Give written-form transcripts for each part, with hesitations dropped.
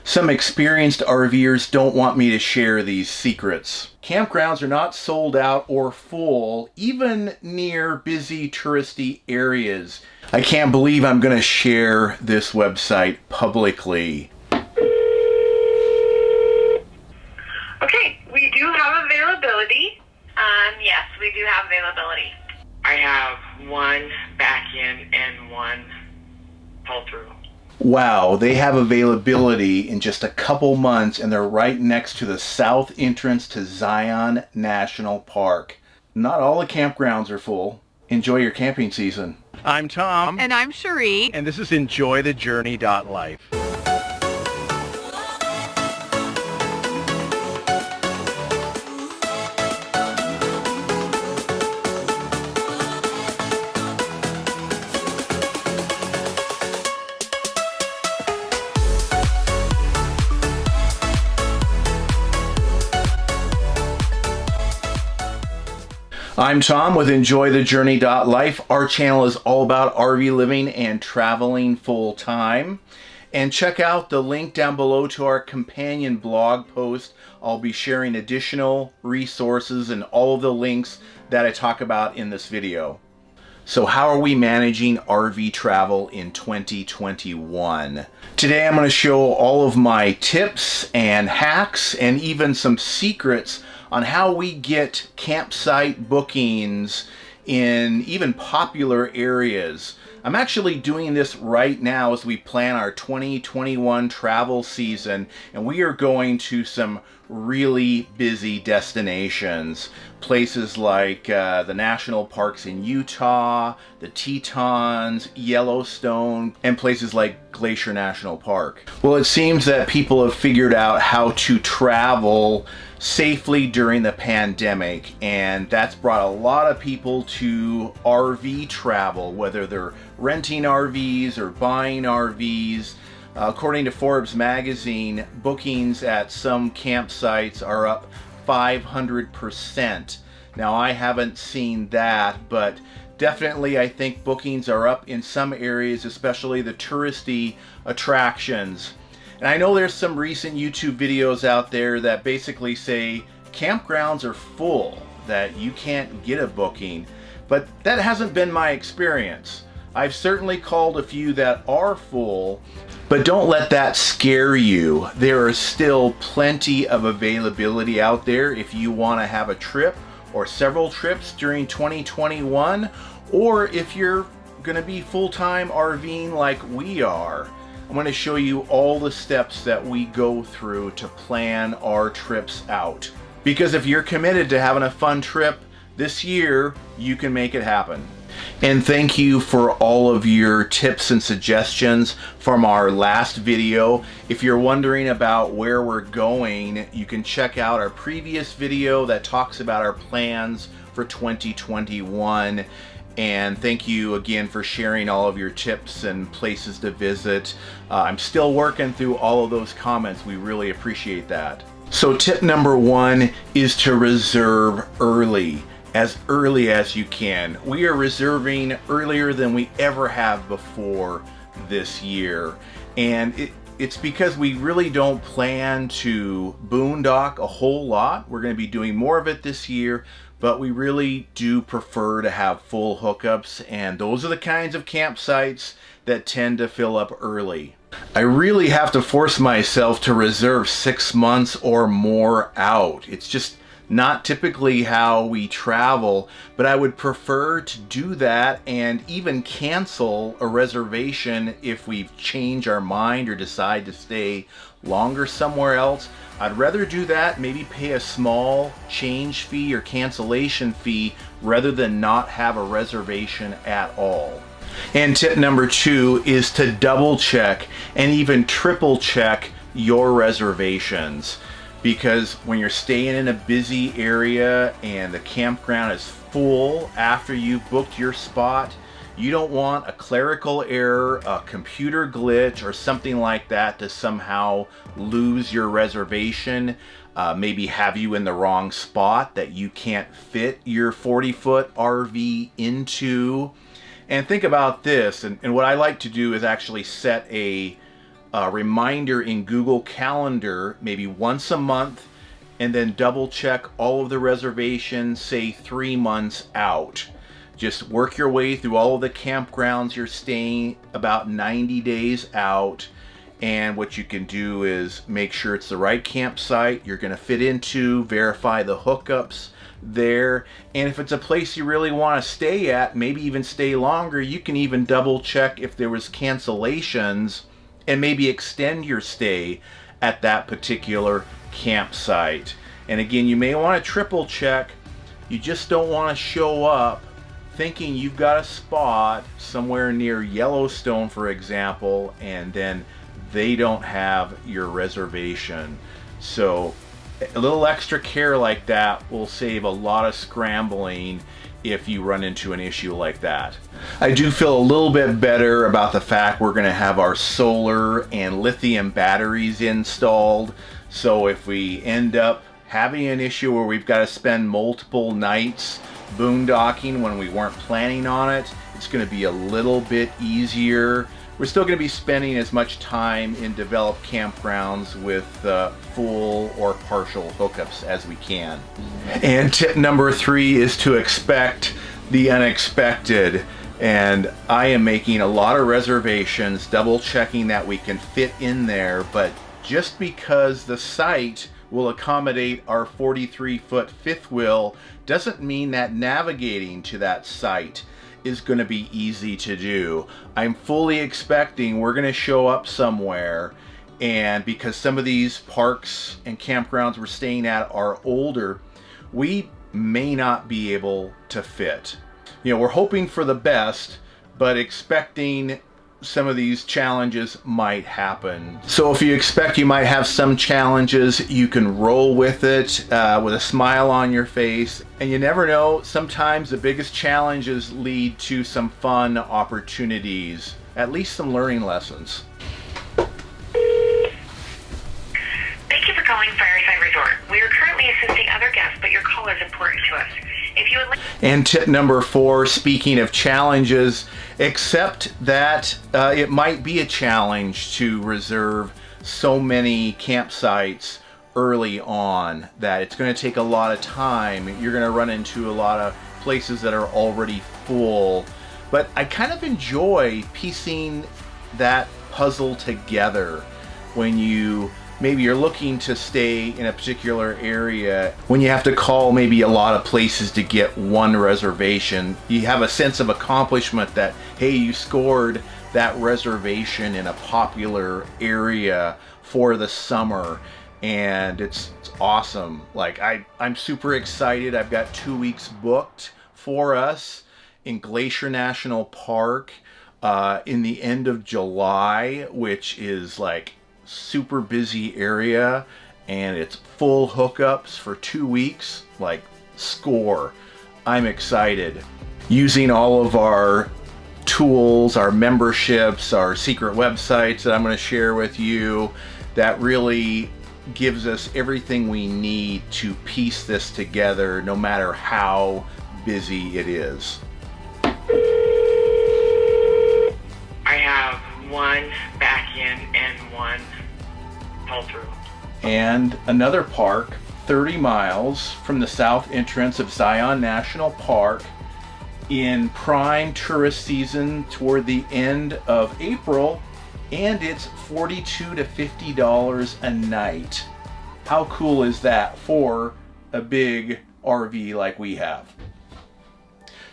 Some experienced RVers don't want me to share these secrets. Campgrounds are not sold out or full, even near busy touristy areas. I can't believe I'm going to share this website publicly. Okay, we do have availability. Yes, we do have availability. I have one back-in and one pull-through. Wow, they have availability in just a couple months, and they're right next to the south entrance to Zion National Park. Not all the campgrounds are full. Enjoy your camping season. I'm Tom. And I'm Cheri. And this is EnjoyTheJourney.Life. I'm Tom with EnjoyTheJourney.Life. Our channel is all about RV living and traveling full time. And check out the link down below to our companion blog post. I'll be sharing additional resources and all of the links that I talk about in this video. So how are we managing RV travel in 2021? Today I'm going to show all of my tips and hacks and even some secrets on how we get campsite bookings in even popular areas. I'm actually doing this right now as we plan our 2021 travel season, and we are going to some really busy destinations. Places like the national parks in Utah, the Tetons, Yellowstone, and places like Glacier National Park. Well, it seems that people have figured out how to travel safely during the pandemic, and that's brought a lot of people to RV travel, whether they're renting RVs or buying RVs. According to Forbes magazine, bookings at some campsites are up 500%. Now, I haven't seen that, but definitely I think bookings are up in some areas, especially the touristy attractions. And I know there's some recent YouTube videos out there that basically say campgrounds are full, that you can't get a booking, but that hasn't been my experience. I've certainly called a few that are full, but don't let that scare you. There is still plenty of availability out there if you want to have a trip or several trips during 2021, or if you're going to be full-time RVing like we are. I'm going to show you all the steps that we go through to plan our trips out. Because if you're committed to having a fun trip this year, you can make it happen. And thank you for all of your tips and suggestions from our last video. If you're wondering about where we're going, you can check out our previous video that talks about our plans for 2021. And thank you again for sharing all of your tips and places to visit. I'm still working through all of those comments. We really appreciate that. So tip number one is to reserve early as you can. We are reserving earlier than we ever have before this year. And it's because we really don't plan to boondock a whole lot. We're going to be doing more of it this year, but we really do prefer to have full hookups, and those are the kinds of campsites that tend to fill up early. I really have to force myself to reserve 6 months or more out. It's just not typically how we travel, but I would prefer to do that and even cancel a reservation if we change our mind or decide to stay longer somewhere else. I'd rather do that, maybe pay a small change fee or cancellation fee rather than not have a reservation at all. And tip number two is to double check and even triple check your reservations. Because when you're staying in a busy area and the campground is full after you've booked your spot, you don't want a clerical error, a computer glitch, or something like that to somehow lose your reservation, maybe have you in the wrong spot that you can't fit your 40-foot RV into. And think about this, and what I like to do is actually set a a reminder in Google Calendar maybe once a month, and then double check all of the reservations, say 3 months out. Just work your way through all of the campgrounds you're staying about 90 days out. And what you can do is make sure it's the right campsite you're going to fit into, verify the hookups there. And if it's a place you really want to stay at, maybe even stay longer, you can even double check if there was cancellations and maybe extend your stay at that particular campsite. And again, you may want to triple check. You just don't want to show up thinking you've got a spot somewhere near Yellowstone, for example, and then they don't have your reservation. So a little extra care like that will save a lot of scrambling if you run into an issue like that. I do feel a little bit better about the fact we're going to have our solar and lithium batteries installed. So if we end up having an issue where we've got to spend multiple nights boondocking when we weren't planning on it, it's going to be a little bit easier. We're still going to be spending as much time in developed campgrounds with full or partial hookups as we can. And tip number 3 is to expect the unexpected. And I am making a lot of reservations, double checking that we can fit in there, but just because the site will accommodate our 43-foot fifth wheel doesn't mean that navigating to that site is going to be easy to do. I'm fully expecting we're going to show up somewhere, and because some of these parks and campgrounds we're staying at are older, we may not be able to fit. You know, we're hoping for the best, but expecting some of these challenges might happen. So if you expect you might have some challenges, you can roll with it with a smile on your face. And you never know, sometimes the biggest challenges lead to some fun opportunities, at least some learning lessons. Thank you for calling Fireside Resort. We are currently assisting other guests, but your call is important to us. If you would like... And tip number 4, speaking of challenges, accept that it might be a challenge to reserve so many campsites early on, that it's going to take a lot of time. You're going to run into a lot of places that are already full. But I kind of enjoy piecing that puzzle together when maybe you're looking to stay in a particular area. When you have to call maybe a lot of places to get one reservation, you have a sense of accomplishment that, hey, you scored that reservation in a popular area for the summer, and it's awesome. Like I'm super excited. I've got 2 weeks booked for us in Glacier National Park in the end of July, which is like super busy area, and it's full hookups for 2 weeks. Like, score. I'm excited. Using all of our tools, our memberships, our secret websites that I'm going to share with you, that really gives us everything we need to piece this together no matter how busy it is. I have one back-in and one pull-through. And another park 30 miles from the south entrance of Zion National Park in prime tourist season toward the end of April, and it's $42 to $50 a night. How cool is that for a big RV like we have?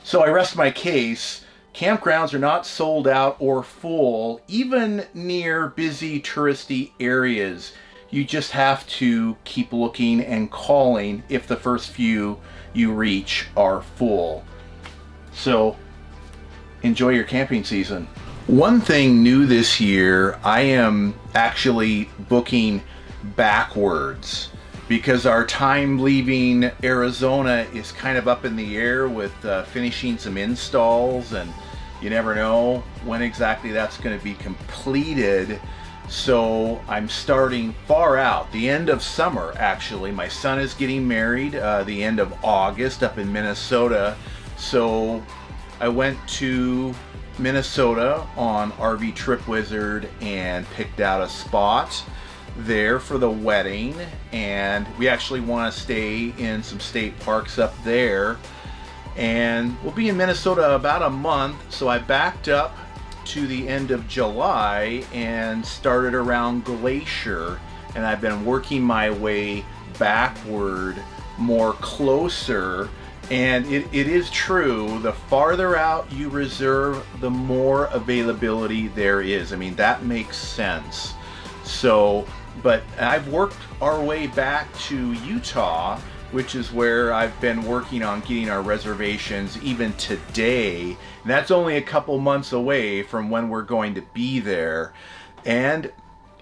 So I rest my case. Campgrounds are not sold out or full, even near busy touristy areas. You just have to keep looking and calling if the first few you reach are full. So enjoy your camping season. One thing new this year, I am actually booking backwards because our time leaving Arizona is kind of up in the air with finishing some installs, and you never know when exactly that's going to be completed. So I'm starting far out, the end of summer actually. My son is getting married the end of August up in Minnesota. So I went to Minnesota on RV Trip Wizard and picked out a spot there for the wedding, and we actually want to stay in some state parks up there, and we'll be in Minnesota about a month. So I backed up to the end of July and started around Glacier, and I've been working my way backward more closer. And it is true, the farther out you reserve, the more availability there is. I mean, that makes sense. So, but I've worked our way back to Utah, which is where I've been working on getting our reservations even today. And that's only a couple months away from when we're going to be there. And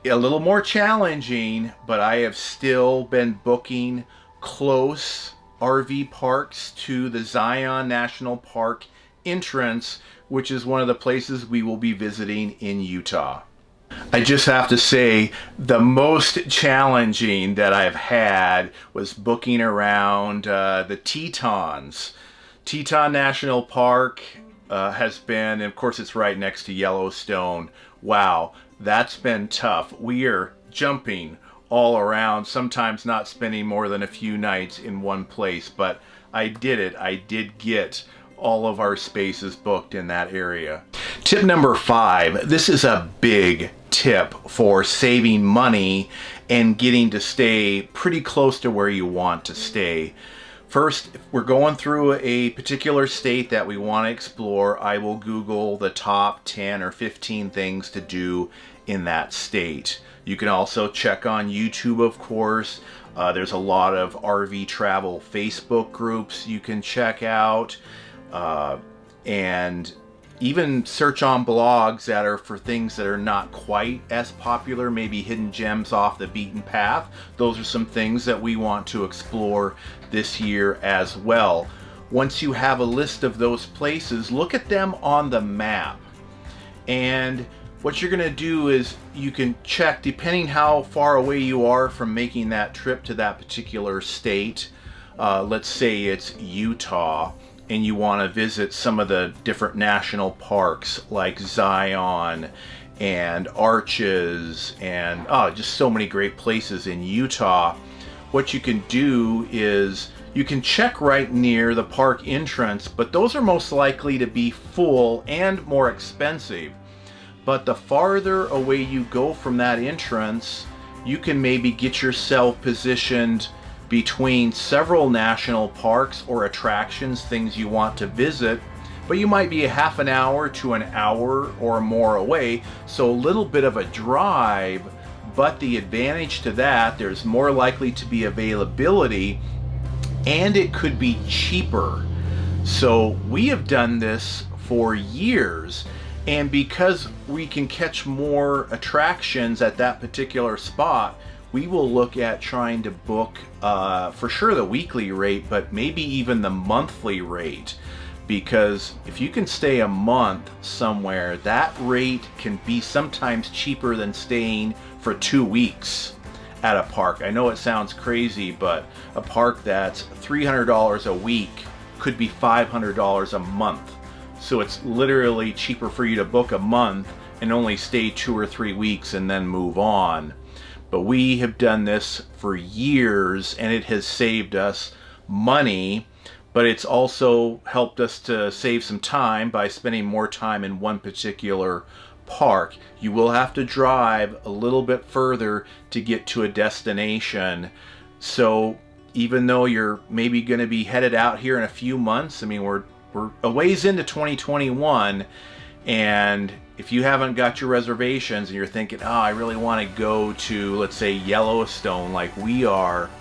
a little more challenging, but I have still been booking close RV parks to the Zion National Park entrance, which is one of the places we will be visiting in Utah. I just have to say, the most challenging that I've had was booking around the Tetons. Teton National Park has been, and of course it's right next to Yellowstone. Wow, that's been tough. We are jumping all around, sometimes not spending more than a few nights in one place, but I did it. I did get all of our spaces booked in that area. Tip number 5. This is a big tip for saving money and getting to stay pretty close to where you want to stay. First, if we're going through a particular state that we want to explore, I will Google the top 10 or 15 things to do in that state. You can also check on YouTube, of course. There's a lot of RV travel Facebook groups you can check out. And even search on blogs that are for things that are not quite as popular, maybe hidden gems off the beaten path. Those are some things that we want to explore this year as well. Once you have a list of those places, look at them on the map. And what you're going to do is you can check, depending how far away you are from making that trip to that particular state. Let's say it's Utah, and you want to visit some of the different national parks like Zion and Arches and just so many great places in Utah. What you can do is you can check right near the park entrance, but those are most likely to be full and more expensive. But the farther away you go from that entrance, you can maybe get yourself positioned between several national parks or attractions, things you want to visit, but you might be a half an hour to an hour or more away, so a little bit of a drive, but the advantage to that, there's more likely to be availability, and it could be cheaper. So we have done this for years, and because we can catch more attractions at that particular spot, we will look at trying to book for sure the weekly rate, but maybe even the monthly rate. Because if you can stay a month somewhere, that rate can be sometimes cheaper than staying for 2 weeks at a park. I know it sounds crazy, but a park that's $300 a week could be $500 a month. So it's literally cheaper for you to book a month and only stay 2 or 3 weeks and then move on. But we have done this for years, and it has saved us money, but it's also helped us to save some time by spending more time in one particular park. You will have to drive a little bit further to get to a destination. So even though you're maybe going to be headed out here in a few months, I mean, we're a ways into 2021, and if you haven't got your reservations and you're thinking, oh, I really want to go to, let's say, Yellowstone like we are,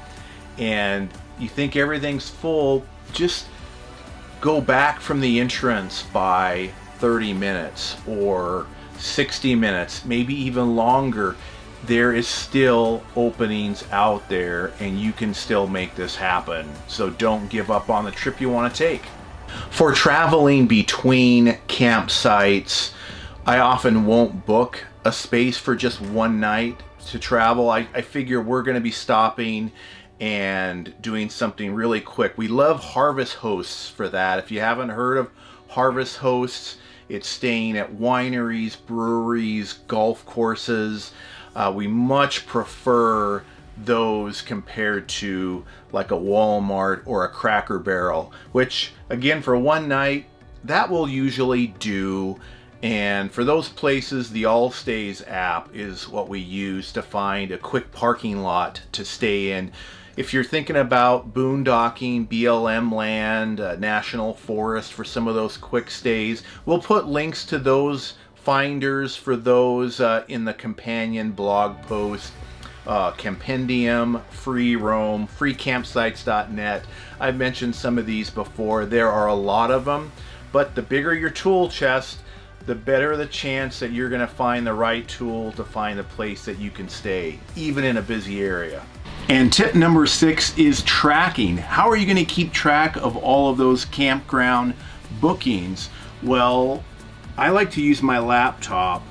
and you think everything's full, just go back from the entrance by 30 minutes or 60 minutes, maybe even longer. There is still openings out there, and you can still make this happen. So don't give up on the trip you want to take. For traveling between campsites, I often won't book a space for just one night to travel. I figure we're going to be stopping and doing something really quick. We love Harvest Hosts for that. If you haven't heard of Harvest Hosts, It's staying at wineries, breweries, golf courses. We much prefer those compared to like a Walmart or a Cracker Barrel, which again, for one night, that will usually do. And for those places, the All Stays app is what we use to find a quick parking lot to stay in. If you're thinking about boondocking, BLM land, national forest for some of those quick stays, we'll put links to those finders for those in the companion blog post. Compendium, Free Roam, freecampsites.net. I've mentioned some of these before. There are a lot of them, but the bigger your tool chest, the better the chance that you're going to find the right tool to find a place that you can stay, even in a busy area. And tip number 6 is tracking. How are you going to keep track of all of those campground bookings? Well, I like to use my laptop,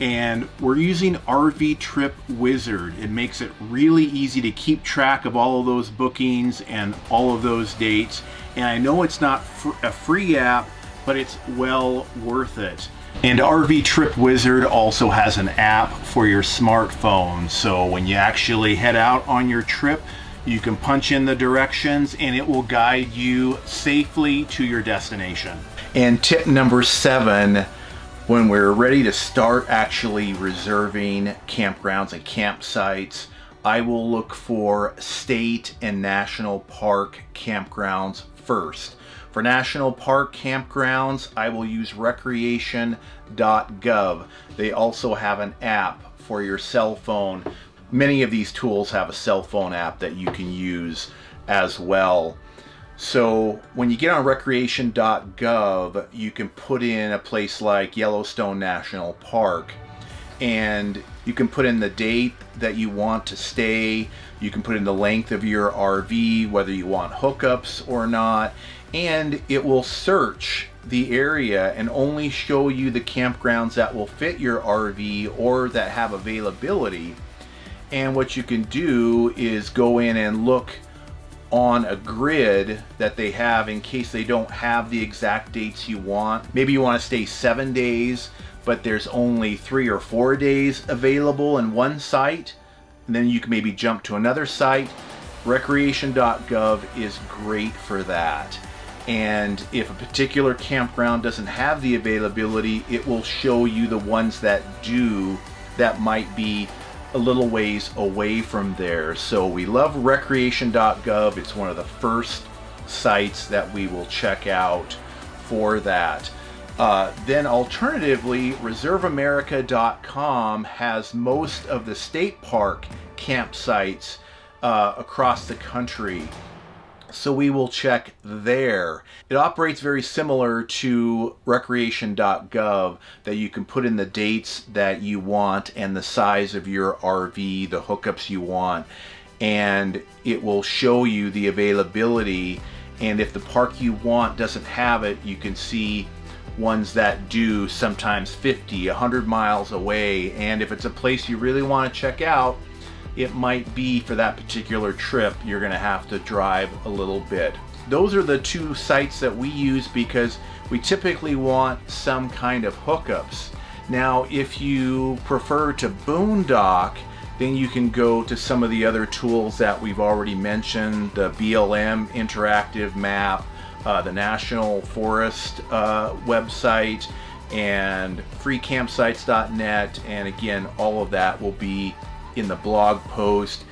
and we're using RV Trip Wizard. It makes it really easy to keep track of all of those bookings and all of those dates. And I know it's not a free app, but it's well worth it. And RV Trip Wizard also has an app for your smartphone. So when you actually head out on your trip, you can punch in the directions and it will guide you safely to your destination. And tip number 7, when we're ready to start actually reserving campgrounds and campsites, I will look for state and national park campgrounds first. For national park campgrounds, I will use recreation.gov. They also have an app for your cell phone. Many of these tools have a cell phone app that you can use as well. So when you get on recreation.gov, you can put in a place like Yellowstone National Park, and you can put in the date that you want to stay. You can put in the length of your RV, whether you want hookups or not, and it will search the area and only show you the campgrounds that will fit your RV or that have availability. And what you can do is go in and look on a grid that they have in case they don't have the exact dates you want. Maybe you want to stay 7 days, but there's only 3 or 4 days available in one site. And then you can maybe jump to another site. Recreation.gov is great for that. And if a particular campground doesn't have the availability, it will show you the ones that do, that might be a little ways away from there. So we love recreation.gov. It's one of the first sites that we will check out for that. Then alternatively, reserveamerica.com has most of the state park campsites across the country. So we will check there. It operates very similar to recreation.gov, that you can put in the dates that you want and the size of your RV, the hookups you want, and it will show you the availability. And if the park you want doesn't have it, you can see ones that do, sometimes 50, 100 miles away. And if it's a place you really want to check out, it might be for that particular trip, you're going to have to drive a little bit. Those are the 2 sites that we use because we typically want some kind of hookups. Now, if you prefer to boondock, then you can go to some of the other tools that we've already mentioned, the BLM interactive map, the National Forest website, and freecampsites.net. And again, all of that will be in the blog post,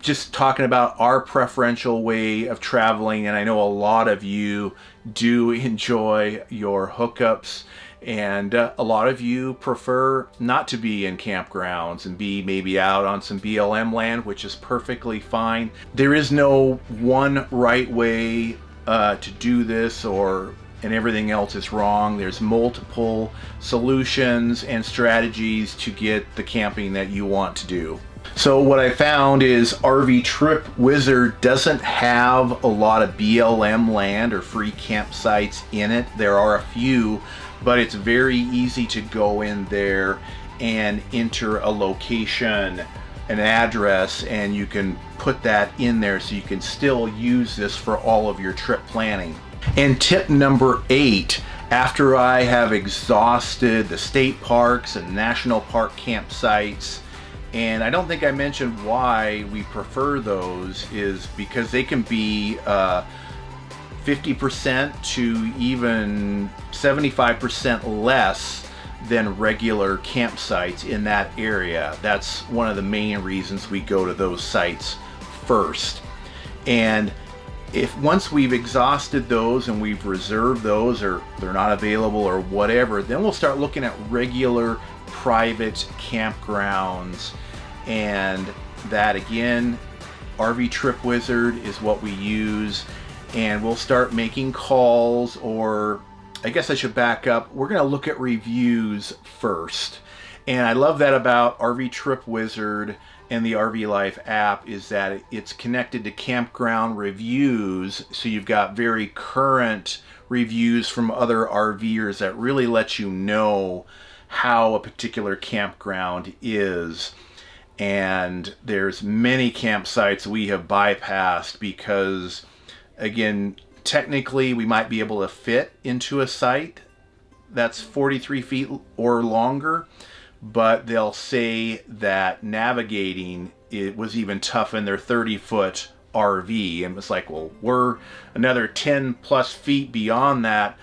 just talking about our preferential way of traveling. And I know a lot of you do enjoy your hookups, and a lot of you prefer not to be in campgrounds and be maybe out on some BLM land, which is perfectly fine. There is no one right way to do this, and everything else is wrong. There's multiple solutions and strategies to get the camping that you want to do. So what I found is RV Trip Wizard doesn't have a lot of BLM land or free campsites in it. There are a few, but it's very easy to go in there and enter a location, an address, and you can put that in there so you can still use this for all of your trip planning. And tip number 8, After I have exhausted the state parks and national park campsites, and I don't think I mentioned why we prefer those, is because they can be 50% to even 75% less than regular campsites in that area. That's one of the main reasons we go to those sites first. And if once we've exhausted those and we've reserved those, or they're not available or whatever, then we'll start looking at regular private campgrounds. And that, again, RV Trip Wizard is what we use. And we'll start making calls, or I guess I should back up. We're going to look at reviews first. And I love that about RV Trip Wizard and the RV Life app, is that it's connected to campground reviews. So you've got very current reviews from other RVers that really let you know how a particular campground is. And there's many campsites we have bypassed because, again, technically we might be able to fit into a site that's 43 feet or longer, but they'll say that navigating it was even tough in their 30-foot RV. And it's like, well, we're another 10 plus feet beyond that.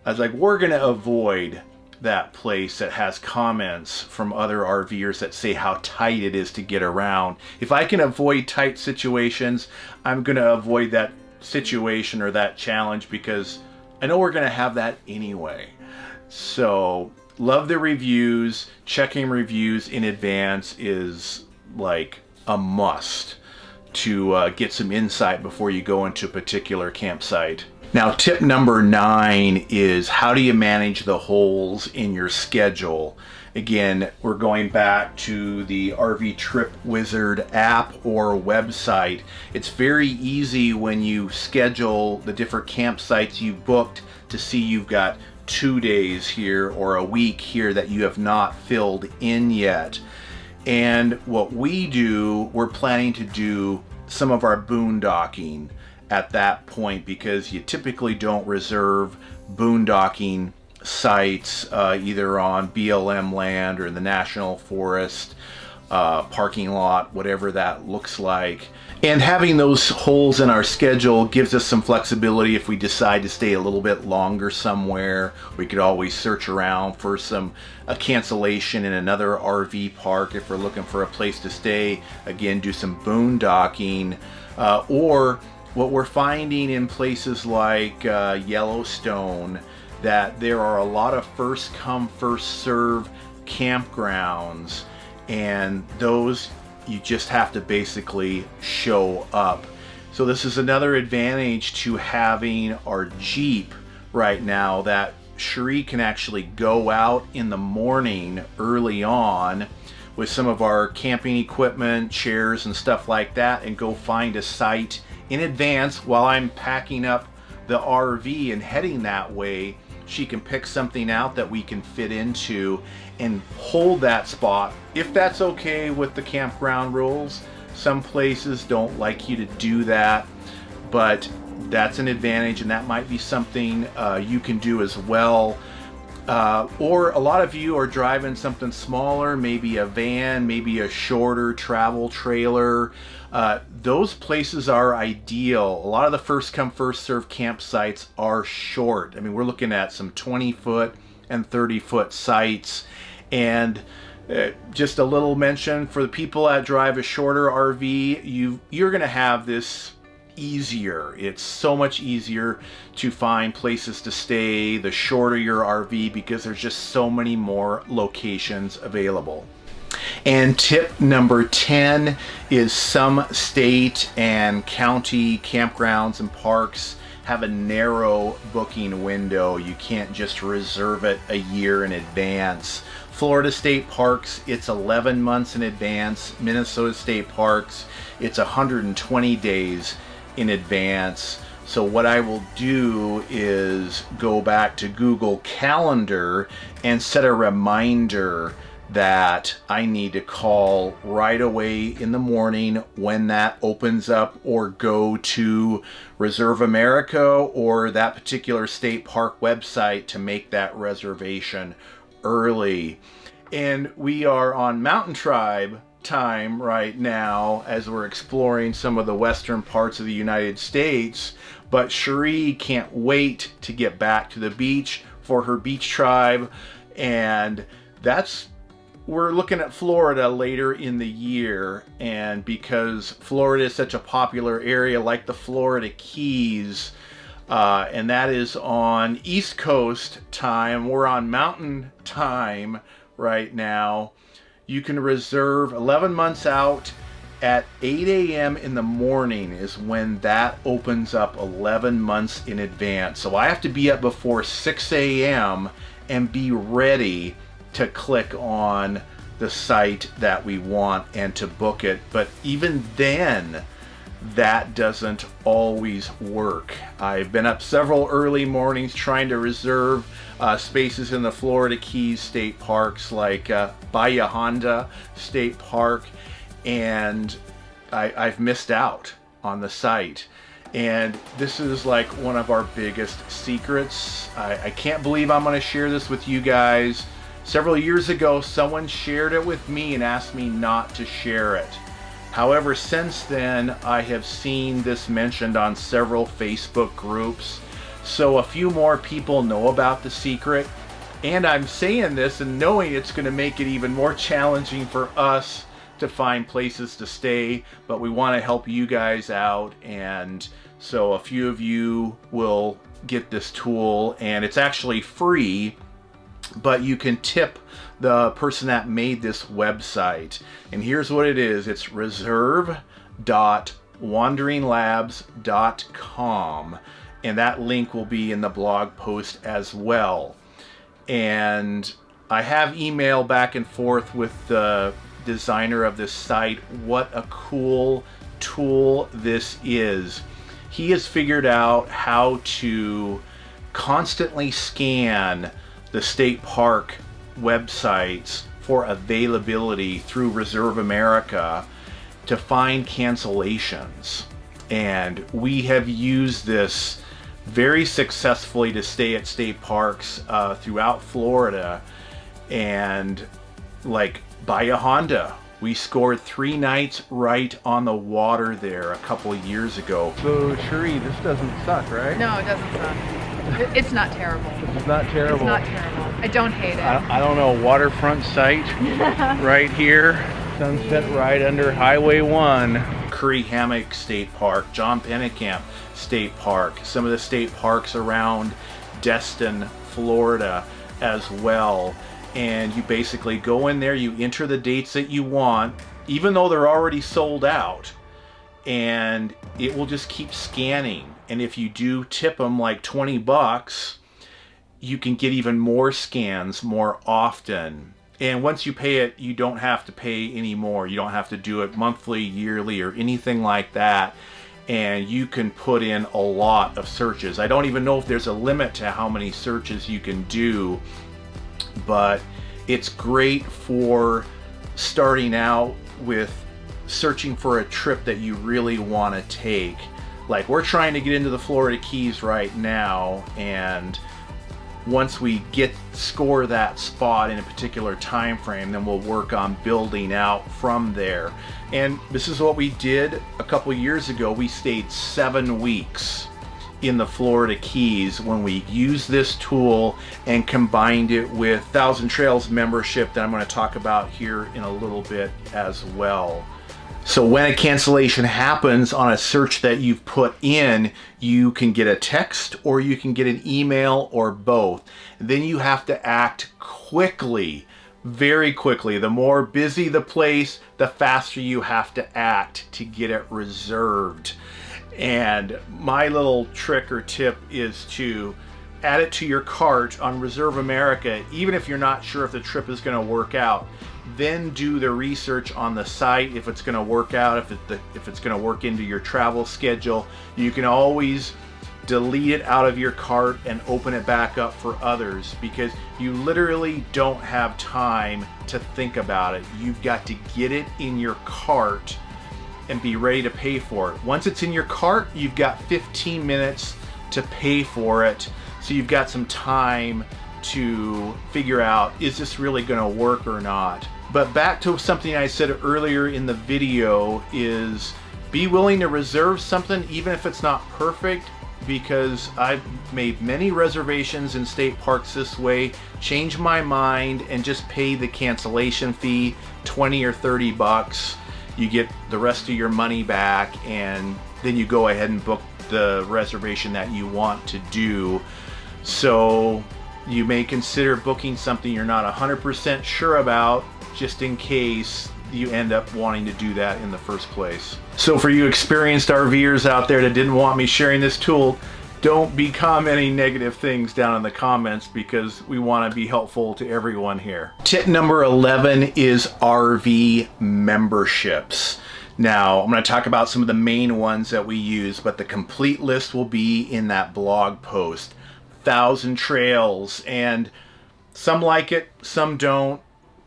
I was like, we're going to avoid that place that has comments from other RVers that say how tight it is to get around. If I can avoid tight situations, I'm going to avoid that situation or that challenge, because I know we're going to have that anyway. So love the reviews. Checking reviews in advance is like a must to get some insight before you go into a particular campsite. Now, tip number 9 is, how do you manage the holes in your schedule? Again, we're going back to the RV Trip Wizard app or website. It's very easy when you schedule the different campsites you booked to see you've got 2 days here or a week here that you have not filled in yet. And what we do, we're planning to do some of our boondocking at that point, because you typically don't reserve boondocking sites either on BLM land or in the National Forest parking lot, whatever that looks like. And having those holes in our schedule gives us some flexibility. If we decide to stay a little bit longer somewhere, we could always search around for a cancellation in another RV park if we're looking for a place to stay. Again, do some boondocking, or what we're finding in places like Yellowstone, that there are a lot of first come first serve campgrounds, and those you just have to basically show up. So this is another advantage to having our Jeep right now, that Cheri can actually go out in the morning early on with some of our camping equipment, chairs and stuff like that, and go find a site in advance while I'm packing up the RV and heading that way. She can pick something out that we can fit into and hold that spot, if that's okay with the campground rules. Some places don't like you to do that, but that's an advantage, and that might be something you can do as well. Or a lot of you are driving something smaller, maybe a van, maybe a shorter travel trailer. Those places are ideal. A lot of the first come first serve campsites are short. I mean, we're looking at some 20-foot and 30-foot sites. And just a little mention for the people that drive a shorter RV, you're going to have this easier. It's so much easier to find places to stay the shorter your RV, because there's just so many more locations available. And tip number 10 is, some state and county campgrounds and parks have a narrow booking window. You can't just reserve it a year in advance. Florida state parks, it's 11 months in advance. Minnesota state parks, it's 120 days in advance. So what I will do is go back to Google Calendar and set a reminder that I need to call right away in the morning when that opens up, or go to Reserve America or that particular state park website to make that reservation early. And we are on Mountain Tribe time right now as we're exploring some of the western parts of the United States, but Cheri can't wait to get back to the beach for her beach tribe, and we're looking at Florida later in the year. And because Florida is such a popular area, like the Florida Keys, and that is on East Coast time, we're on Mountain Time right now. You can reserve 11 months out at 8 a.m. in the morning is when that opens up, 11 months in advance. So I have to be up before 6 a.m. and be ready to click on the site that we want and to book it. But even then, that doesn't always work. I've been up several early mornings trying to reserve spaces in the Florida Keys state parks, like Bahia Honda State Park, and I've missed out on the site. And this is like one of our biggest secrets. I can't believe I'm going to share this with you guys. Several years ago, someone shared it with me and asked me not to share it. However, since then, I have seen this mentioned on several Facebook groups. So a few more people know about the secret. And I'm saying this and knowing it's going to make it even more challenging for us to find places to stay. But we want to help you guys out. And so a few of you will get this tool, and it's actually free. But you can tip the person that made this website. And here's what it is. It's reserve.wanderinglabs.com. And that link will be in the blog post as well. And I have email back and forth with the designer of this site. What a cool tool this is. He has figured out how to constantly scan the state park websites for availability through Reserve America to find cancellations. And we have used this very successfully to stay at state parks throughout Florida. And like Bahia Honda, we scored 3 nights right on the water there a couple of years ago. So Cheri, this doesn't suck, right? No, it doesn't suck. It's not terrible. It's not terrible. It's not terrible. I don't hate it. I don't know, waterfront site right here. Sunset right under Highway 1. Curry Hammock State Park, John Pennekamp State Park, some of the state parks around Destin, Florida as well. And you basically go in there, you enter the dates that you want, even though they're already sold out, and it will just keep scanning. And if you do tip them like $20, you can get even more scans more often. And once you pay it, you don't have to pay anymore. You don't have to do it monthly, yearly, or anything like that. And you can put in a lot of searches. I don't even know if there's a limit to how many searches you can do, but it's great for starting out with searching for a trip that you really want to take. Like, we're trying to get into the Florida Keys right now, and once we score that spot in a particular time frame, then we'll work on building out from there. And this is what we did a couple years ago. We stayed 7 weeks in the Florida Keys when we used this tool and combined it with Thousand Trails membership that I'm going to talk about here in a little bit as well. So when a cancellation happens on a search that you've put in, you can get a text or you can get an email or both. Then you have to act quickly, very quickly. The more busy the place, the faster you have to act to get it reserved. And my little trick or tip is to add it to your cart on Reserve America, even if you're not sure if the trip is going to work out. Then do the research on the site if it's going to work out, if it's going to work into your travel schedule. You can always delete it out of your cart and open it back up for others, because you literally don't have time to think about it. You've got to get it in your cart and be ready to pay for it. Once it's in your cart, you've got 15 minutes to pay for it. So you've got some time to figure out, is this really gonna work or not? But back to something I said earlier in the video is be willing to reserve something even if it's not perfect, because I've made many reservations in state parks this way, change my mind and just pay the cancellation fee, 20 or 30 bucks. You get the rest of your money back, and then you go ahead and book the reservation that you want to do. So you may consider booking something you're not 100% sure about, just in case you end up wanting to do that in the first place. So for you experienced RVers out there that didn't want me sharing this tool, don't be commenting negative things down in the comments, because we want to be helpful to everyone here. Tip number 11 is RV memberships. Now, I'm going to talk about some of the main ones that we use, but the complete list will be in that blog post. 1,000 Trails, and some like it, some don't.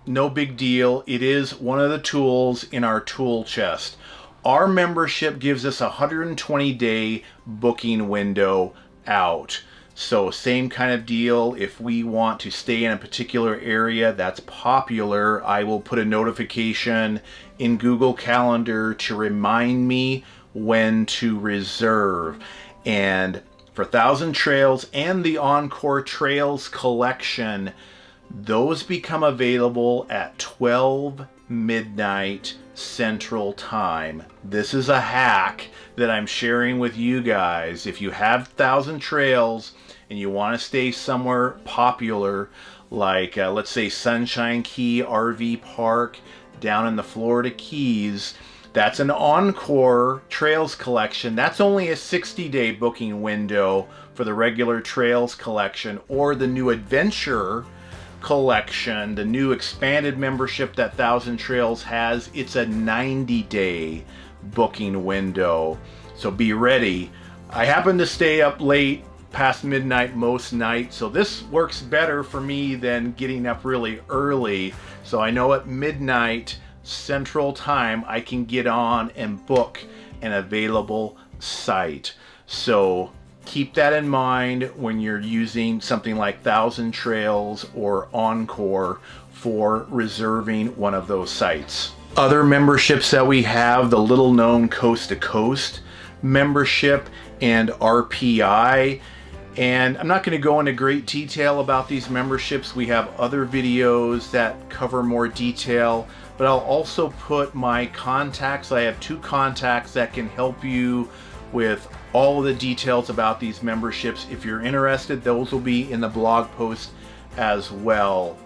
No big deal. It is one of the tools in our tool chest. Our membership gives us a 120-day booking window out. So same kind of deal. If we want to stay in a particular area that's popular, I will put a notification in Google Calendar to remind me when to reserve. And for 1,000 Trails and the Encore Trails collection, those become available at 12 midnight Central Time. This is a hack that I'm sharing with you guys. If you have 1,000 Trails and you want to stay somewhere popular, like let's say Sunshine Key RV Park down in the Florida Keys, that's an Encore Trails collection. That's only a 60-day booking window for the regular Trails collection, or the new Adventure collection, the new expanded membership that 1,000 Trails has. It's a 90-day booking window. So be ready. I happen to stay up late past midnight most nights, so this works better for me than getting up really early. So I know at midnight Central Time I can get on and book an available site. So keep that in mind when you're using something like 1,000 Trails or Encore for reserving one of those sites. Other memberships that we have, the little known Coast to Coast membership and RPI. And I'm not going to go into great detail about these memberships. We have other videos that cover more detail, but I'll also put my contacts. I have 2 contacts that can help you with all of the details about these memberships. If you're interested, those will be in the blog post as well.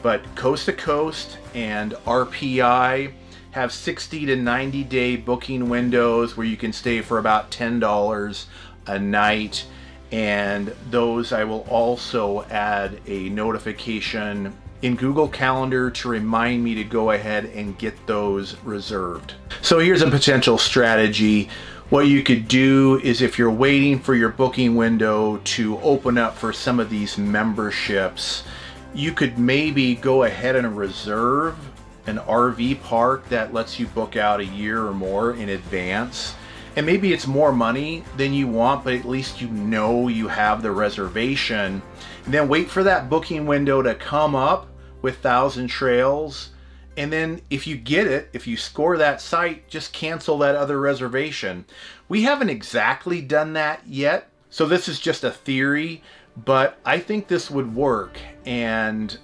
But Coast to Coast and RPI have 60 to 90 day booking windows where you can stay for about $10 a night. And those I will also add a notification in Google Calendar to remind me to go ahead and get those reserved. So here's a potential strategy. What you could do is, if you're waiting for your booking window to open up for some of these memberships, you could maybe go ahead and reserve an RV park that lets you book out a year or more in advance. And maybe it's more money than you want, but at least you know you have the reservation. And then wait for that booking window to come up with 1,000 Trails. And then if you get it, if you score that site, just cancel that other reservation. We haven't exactly done that yet, so this is just a theory, but I think this would work. And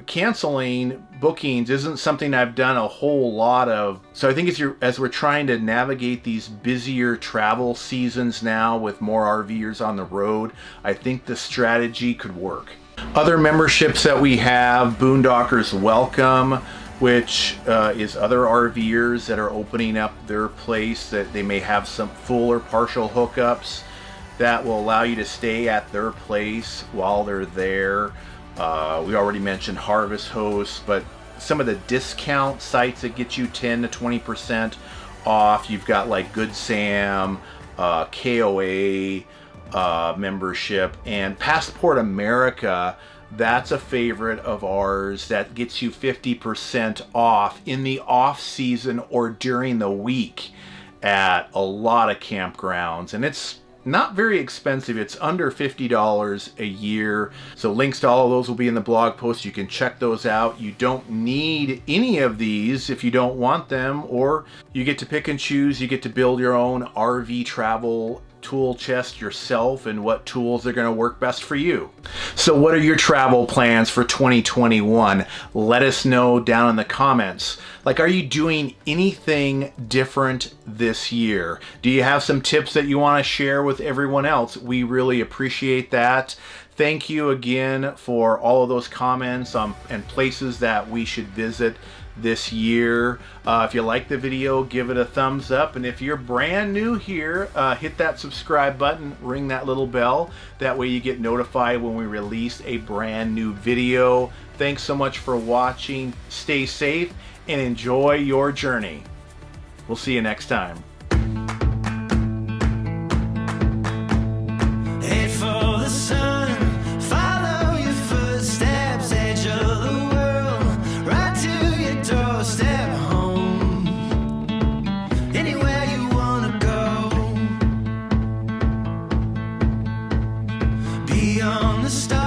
canceling bookings isn't something I've done a whole lot of. So I think as we're trying to navigate these busier travel seasons now with more RVers on the road, I think the strategy could work. Other memberships that we have, Boondockers Welcome, which is other RVers that are opening up their place, that they may have some full or partial hookups that will allow you to stay at their place while they're there. We already mentioned Harvest Host, but some of the discount sites that get you 10 to 20% off, you've got like Good Sam, KOA, membership. And Passport America, that's a favorite of ours that gets you 50% off in the off season or during the week at a lot of campgrounds. And it's not very expensive. It's under $50 a year. So links to all of those will be in the blog post. You can check those out. You don't need any of these if you don't want them, or you get to pick and choose. You get to build your own RV travel tool chest yourself and what tools are going to work best for you. So what are your travel plans for 2021? Let us know down in the comments. Like, are you doing anything different this year? Do you have some tips that you want to share with everyone else? We really appreciate that. Thank you again for all of those comments and places that we should visit this year. If you like the video, give it a thumbs up, and if you're brand new here, hit that subscribe button, ring that little bell. That way you get notified when we release a brand new video. Thanks so much for watching. Stay safe and enjoy your journey. We'll see you next time. Head for the sun, follow your footsteps, edge of the world, right to your doorstep, home, anywhere you wanna go, beyond the stars.